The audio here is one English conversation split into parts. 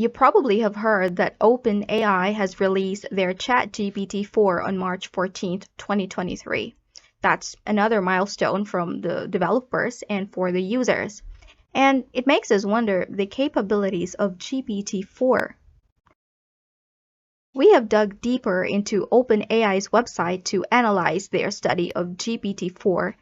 You probably have heard that OpenAI has released their ChatGPT 4 on March 14th, 2023. That's another milestone from the developers and for the users. And it makes us wonder the capabilities of GPT-4. We have dug deeper into OpenAI's website to analyze their study of GPT-4,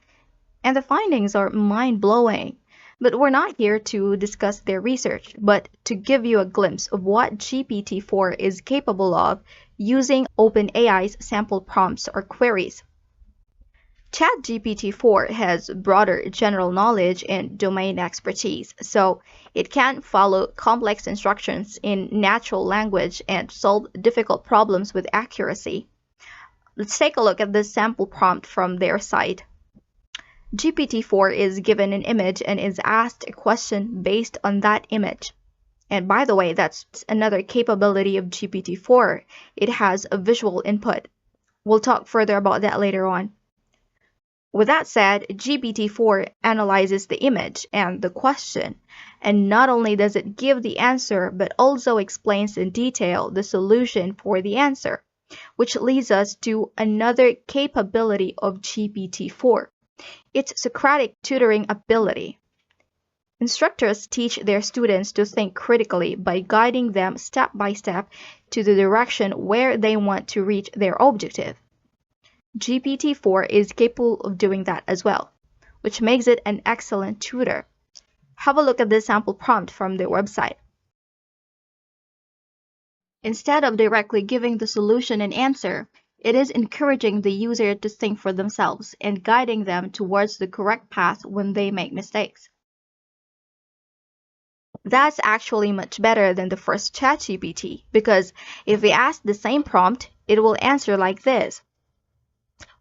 and the findings are mind-blowing. But we're not here to discuss their research, but to give you a glimpse of what GPT-4 is capable of using OpenAI's sample prompts or queries. ChatGPT-4 has broader general knowledge and domain expertise, so it can follow complex instructions in natural language and solve difficult problems with accuracy. Let's take a look at this sample prompt from their site. GPT-4 is given an image and is asked a question based on that image. And by the way, that's another capability of GPT-4. It has a visual input. We'll talk further about that later on. With that said, GPT-4 analyzes the image and the question, and not only does it give the answer, but also explains in detail the solution for the answer, which leads us to another capability of GPT-4. Its Socratic tutoring ability. Instructors teach their students to think critically by guiding them step by step to the direction where they want to reach their objective. GPT-4 is capable of doing that as well, which makes it an excellent tutor. Have a look at this sample prompt from their website. Instead of directly giving the solution and answer, it is encouraging the user to think for themselves and guiding them towards the correct path when they make mistakes. That's actually much better than the first ChatGPT, because if we ask the same prompt, it will answer like this.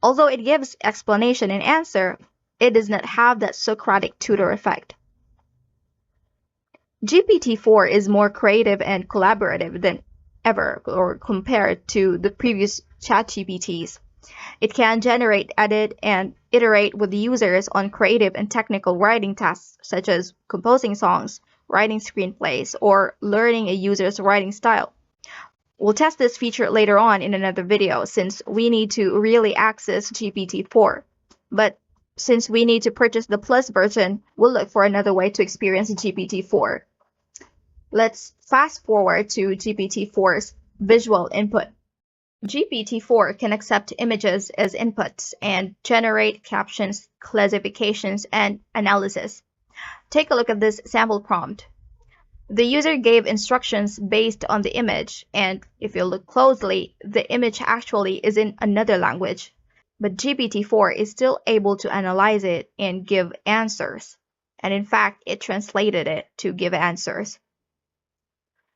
Although it gives explanation and answer, it does not have that Socratic tutor effect. GPT-4 is more creative and collaborative than ever or compared to the previous ChatGPTs. It can generate, edit, and iterate with the users on creative and technical writing tasks such as composing songs, writing screenplays, or learning a user's writing style. We'll test this feature later on in another video since we need to really access GPT-4. But since we need to purchase the Plus version, we'll look for another way to experience GPT-4. Let's fast forward to GPT-4's visual input. GPT-4 can accept images as inputs and generate captions, classifications, and analysis. Take a look at this sample prompt. The user gave instructions based on the image, and if you look closely, the image actually is in another language. But GPT-4 is still able to analyze it and give answers. And in fact, it translated it to give answers.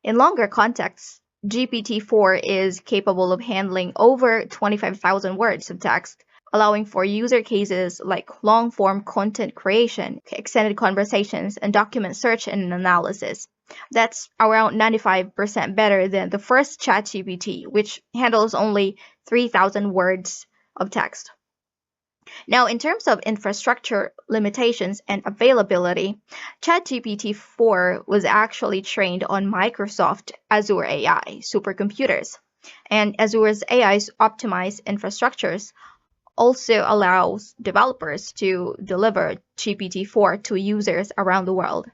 In longer contexts, GPT-4 is capable of handling over 25,000 words of text, allowing for user cases like long-form content creation, extended conversations, and document search and analysis. That's around 95% better than the first ChatGPT, which handles only 3,000 words of text. Now, in terms of infrastructure limitations and availability, ChatGPT-4 was actually trained on Microsoft Azure AI supercomputers, and Azure's AI's optimized infrastructures also allows developers to deliver GPT-4 to users around the world.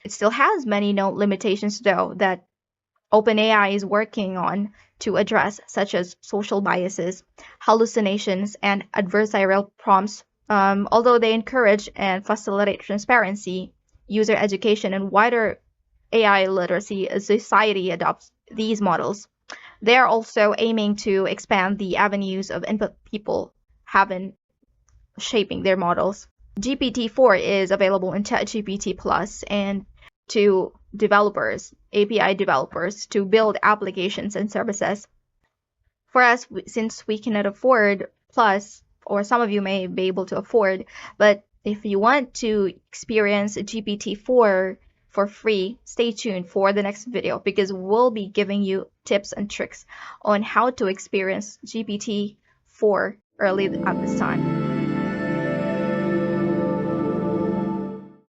It still has many known limitations, though, that OpenAI is working on to address, such as social biases, hallucinations, and adversarial prompts. Although they encourage and facilitate transparency, user education, and wider AI literacy as society adopts these models, they are also aiming to expand the avenues of input people have in shaping their models. GPT-4 is available in ChatGPT Plus and to developers, API developers, to build applications and services. For us, since we cannot afford Plus, or some of you may be able to afford, but if you want to experience GPT-4 for free, stay tuned for the next video because we'll be giving you tips and tricks on how to experience GPT-4 early at this time.